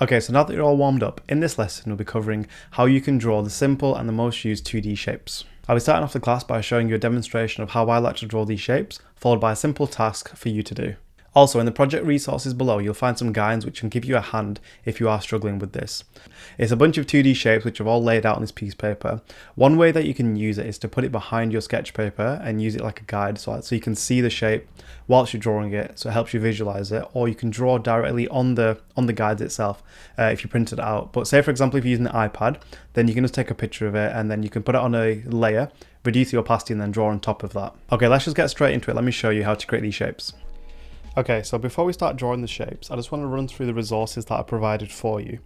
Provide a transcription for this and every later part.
Okay, so now that you're all warmed up, in this lesson we'll be covering how you can draw the simple and the most used 2D shapes. I'll be starting off the class by showing you a demonstration of how I like to draw these shapes, followed by a simple task for you to do. Also, in the project resources below, you'll find some guides which can give you a hand if you are struggling with this. It's a bunch of 2D shapes which are all laid out on this piece of paper. One way that you can use it is to put it behind your sketch paper and use it like a guide so you can see the shape whilst you're drawing it, so it helps you visualize it, or you can draw directly on the guides itself if you print it out. But say for example if you're using the iPad, then you can just take a picture of it and then you can put it on a layer, reduce the opacity and then draw on top of that. Okay, let's just get straight into it. Let me show you how to create these shapes. Okay, so before we start drawing the shapes, I just want to run through the resources that are provided for you.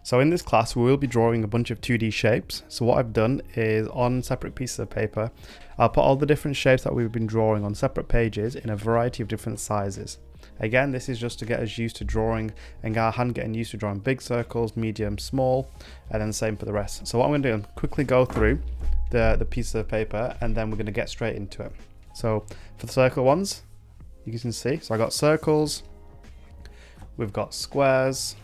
So in this class, we will be drawing a bunch of 2D shapes. So what I've done is on separate pieces of paper, I'll put all the different shapes that we've been drawing on separate pages in a variety of different sizes. Again, this is just to get us used to drawing and our hand getting used to drawing big circles, medium, small, and then the same for the rest. So what I'm going to do is quickly go through the pieces of paper and then we're going to get straight into it. So for the circle ones, you can see, so I got circles, we've got squares,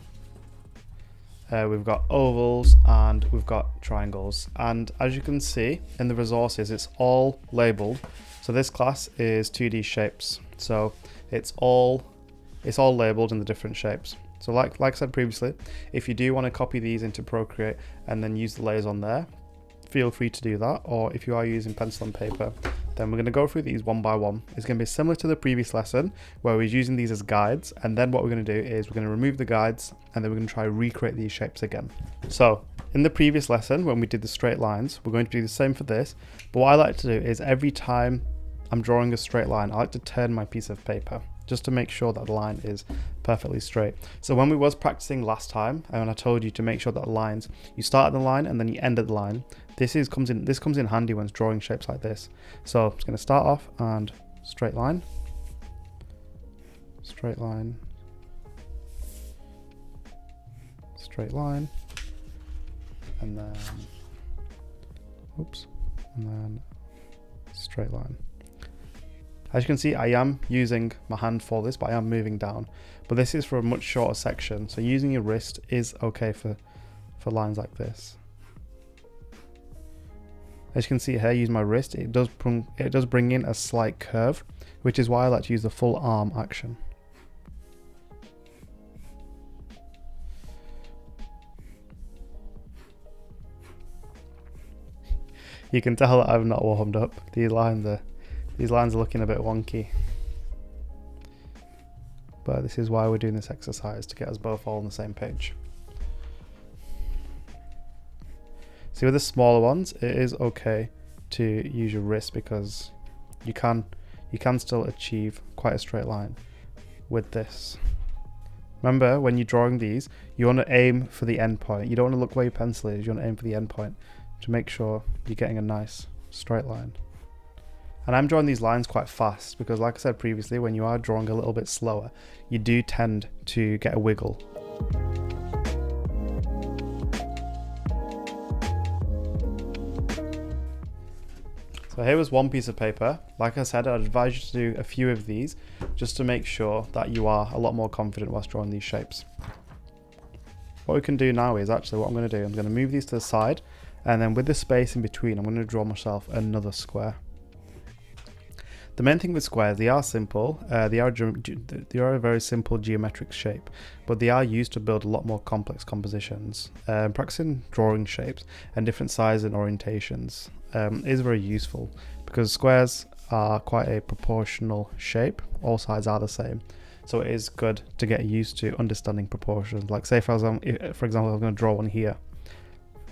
we've got ovals, and we've got triangles. And as you can see in the resources, it's all labeled. So this class is 2D shapes. So it's all labeled in the different shapes. So like I said previously, if you do want to copy these into Procreate and then use the layers on there, feel free to do that. Or if you are using pencil and paper, then we're going to go through these one by one. It's going to be similar to the previous lesson where we're using these as guides, and then what we're going to do is we're going to remove the guides and then we're going to try to recreate these shapes again. So in the previous lesson when we did the straight lines, we're going to do the same for this, but what I like to do is every time I'm drawing a straight line, I like to turn my piece of paper just to make sure that the line is perfectly straight. So when we was practicing last time, and I told you to make sure that the lines, you start at the line and then you end at the line, this comes in handy when drawing shapes like this. So I'm just going to start off and straight line, straight line, straight line, and then, oops, and then straight line. As you can see, I am using my hand for this, but I am moving down. But this is for a much shorter section, so using your wrist is okay for lines like this. As you can see here, I use my wrist. It does bring in a slight curve, which is why I like to use the full arm action. You can tell that I've not warmed up. These lines are looking a bit wonky. But this is why we're doing this exercise, to get us both all on the same page. See, with the smaller ones, it is okay to use your wrist because you can still achieve quite a straight line with this. Remember, when you're drawing these, you want to aim for the end point. You don't want to look where your pencil is. You want to aim for the end point to make sure you're getting a nice straight line. And I'm drawing these lines quite fast because, like I said previously, when you are drawing a little bit slower, you do tend to get a wiggle. So here was one piece of paper. Like I said, I'd advise you to do a few of these just to make sure that you are a lot more confident whilst drawing these shapes. What we can do now is actually what I'm going to do. I'm going to move these to the side, and then with the space in between, I'm going to draw myself another square. The main thing with squares, they are simple. They are a very simple geometric shape, but they are used to build a lot more complex compositions. Practicing drawing shapes and different sizes and orientations is very useful because squares are quite a proportional shape. All sides are the same, so it is good to get used to understanding proportions. Like say for example, I'm going to draw one here.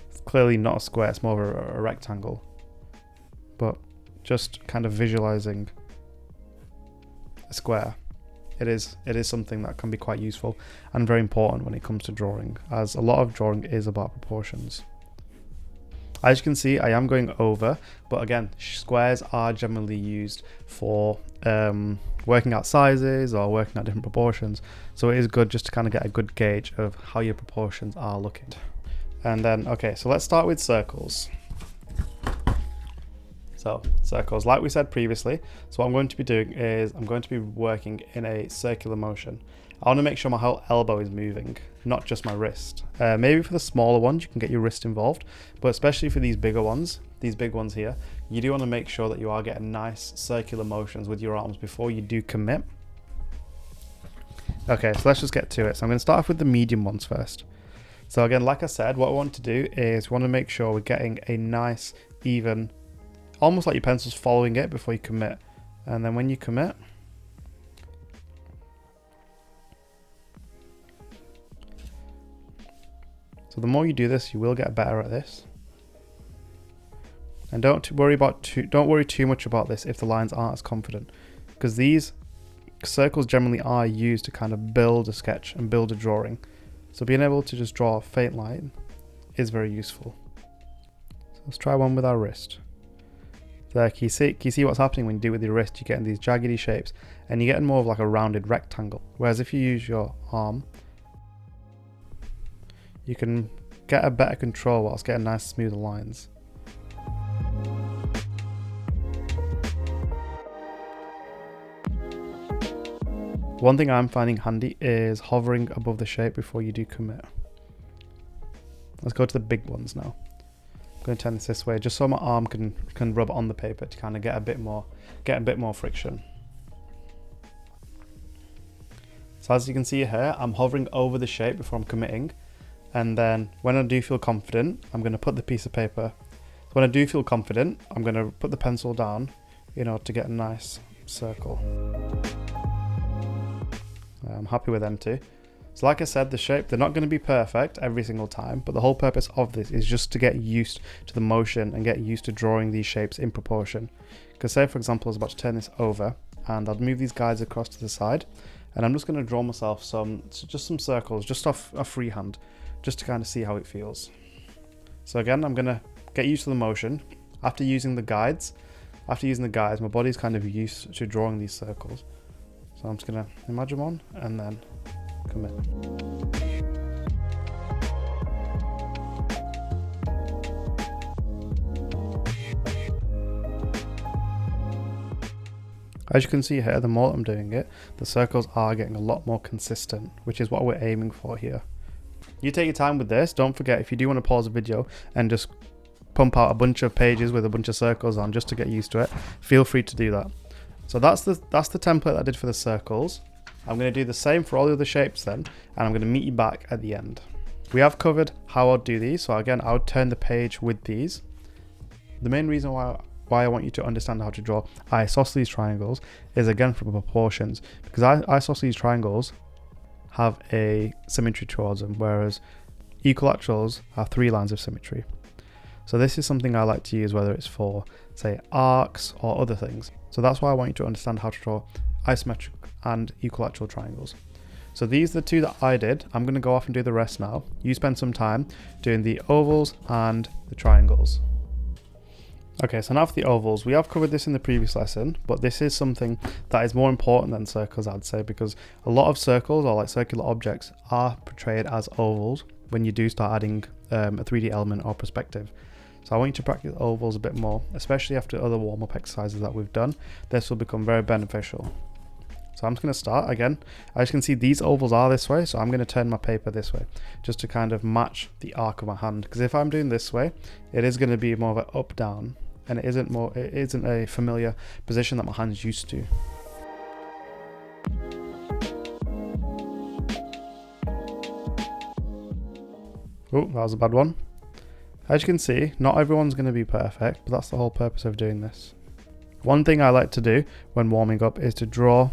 It's clearly not a square; it's more of a rectangle, but just kind of visualizing a square, it is something that can be quite useful and very important when it comes to drawing, as a lot of drawing is about proportions. As you can see, I am going over, but again, squares are generally used for working out sizes or working out different proportions, so it is good just to kind of get a good gauge of how your proportions are looking. And then, okay, so let's start with circles. So circles, like we said previously, so what I'm going to be doing is I'm going to be working in a circular motion. I want to make sure my whole elbow is moving, not just my wrist. Maybe for the smaller ones, you can get your wrist involved, but especially for these bigger ones, these big ones here, you do want to make sure that you are getting nice circular motions with your arms before you do commit. Okay, so let's just get to it. So I'm going to start off with the medium ones first. So again, like I said, what I want to do is we want to make sure we're getting a nice, even, almost like your pencil's following it before you commit. And then when you commit, so the more you do this, you will get better at this. And don't worry too much about this if the lines aren't as confident, because these circles generally are used to kind of build a sketch and build a drawing. So being able to just draw a faint line is very useful. So let's try one with our wrist. There, can you see what's happening when you do it with your wrist? You're getting these jaggedy shapes and you're getting more of like a rounded rectangle. Whereas if you use your arm, you can get a better control whilst getting nice smoother lines. One thing I'm finding handy is hovering above the shape before you do commit. Let's go to the big ones now. I'm going to turn this way just so my arm can rub on the paper to kind of get a bit more friction. So as you can see here, I'm hovering over the shape before I'm committing, and then when I do feel confident, I'm going to put the piece of paper. When I do feel confident, I'm going to put the pencil down, you know, to get a nice circle. I'm happy with them too. So like I said, the shape, they're not going to be perfect every single time, but the whole purpose of this is just to get used to the motion and get used to drawing these shapes in proportion. Because say for example, I was about to turn this over and I'd move these guys across to the side, and I'm just going to draw myself just some circles just off a freehand, just to kind of see how it feels. So again, I'm going to get used to the motion. After using the guides, my body's kind of used to drawing these circles. So I'm just going to imagine one and then commit. As you can see here, the more I'm doing it, the circles are getting a lot more consistent, which is what we're aiming for here. You take your time with this. Don't forget, if you do want to pause the video and just pump out a bunch of pages with a bunch of circles on just to get used to it, feel free to do that. So that's the template I did for the circles. I'm going to do the same for all the other shapes then, and I'm going to meet you back at the end. We have covered how I'll do these, so again, I would turn the page with these. The main reason why I want you to understand how to draw isosceles triangles is again from proportions, because isosceles triangles have a symmetry towards them, whereas equilaterals have 3 lines of symmetry. So this is something I like to use whether it's for, say, arcs or other things. So that's why I want you to understand how to draw isometric and equilateral triangles. So these are the 2 that I did. I'm going to go off and do the rest now. You spend some time doing the ovals and the triangles. Okay, so now for the ovals. We have covered this in the previous lesson, but this is something that is more important than circles, I'd say, because a lot of circles or like circular objects are portrayed as ovals when you do start adding a 3D element or perspective. So I want you to practice ovals a bit more, especially after other warm-up exercises that we've done. This will become very beneficial. So I'm just going to start again. As you can see, these ovals are this way, so I'm going to turn my paper this way just to kind of match the arc of my hand, because if I'm doing this way, it is going to be more of an up-down, and it isn't a familiar position that my hand's used to. Oh, that was a bad one. As you can see, not everyone's going to be perfect, but that's the whole purpose of doing this. One thing I like to do when warming up is to draw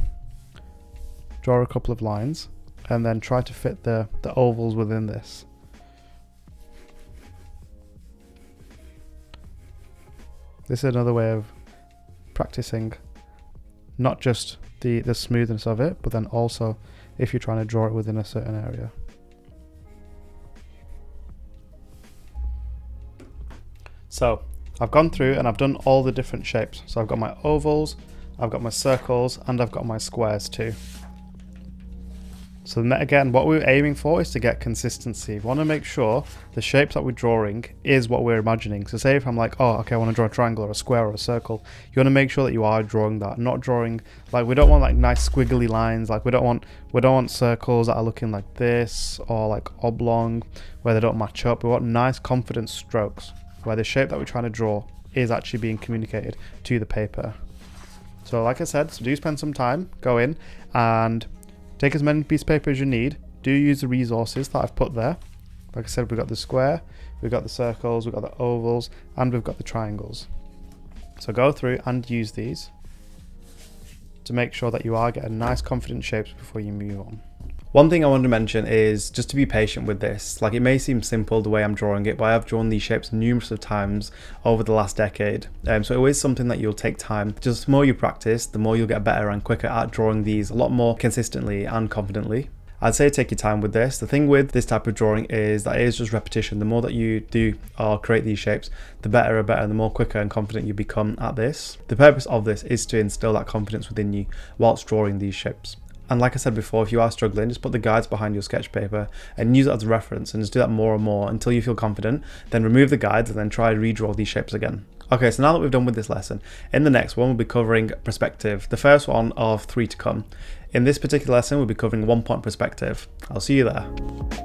a couple of lines and then try to fit the ovals within this. This is another way of practicing not just the smoothness of it, but then also if you're trying to draw it within a certain area. So I've gone through and I've done all the different shapes. So I've got my ovals, I've got my circles, and I've got my squares too. So again, what we're aiming for is to get consistency. We want to make sure the shapes that we're drawing is what we're imagining. So say if I'm like, oh, okay, I want to draw a triangle or a square or a circle, you want to make sure that you are drawing that, not drawing, like, we don't want like nice squiggly lines, like we don't want circles that are looking like this, or like oblong where they don't match up. We want nice confident strokes where the shape that we're trying to draw is actually being communicated to the paper. So like I said, so do spend some time, go in and take as many pieces of paper as you need. Do use the resources that I've put there. Like I said, we've got the square, we've got the circles, we've got the ovals, and we've got the triangles. So go through and use these to make sure that you are getting nice confident shapes before you move on. One thing I wanted to mention is just to be patient with this. Like, it may seem simple the way I'm drawing it, but I have drawn these shapes numerous of times over the last decade. So it is something that you'll take time. Just the more you practice, the more you'll get better and quicker at drawing these a lot more consistently and confidently. I'd say take your time with this. The thing with this type of drawing is that it is just repetition. The more that you do or create these shapes, the better, the more quicker and confident you become at this. The purpose of this is to instill that confidence within you whilst drawing these shapes. And like I said before, if you are struggling, just put the guides behind your sketch paper and use it as a reference, and just do that more and more until you feel confident. Then remove the guides and then try and redraw these shapes again. Okay, so now that we've done with this lesson, in the next one we'll be covering perspective, the first one of 3 to come. In this particular lesson we'll be covering 1 point perspective. I'll see you there.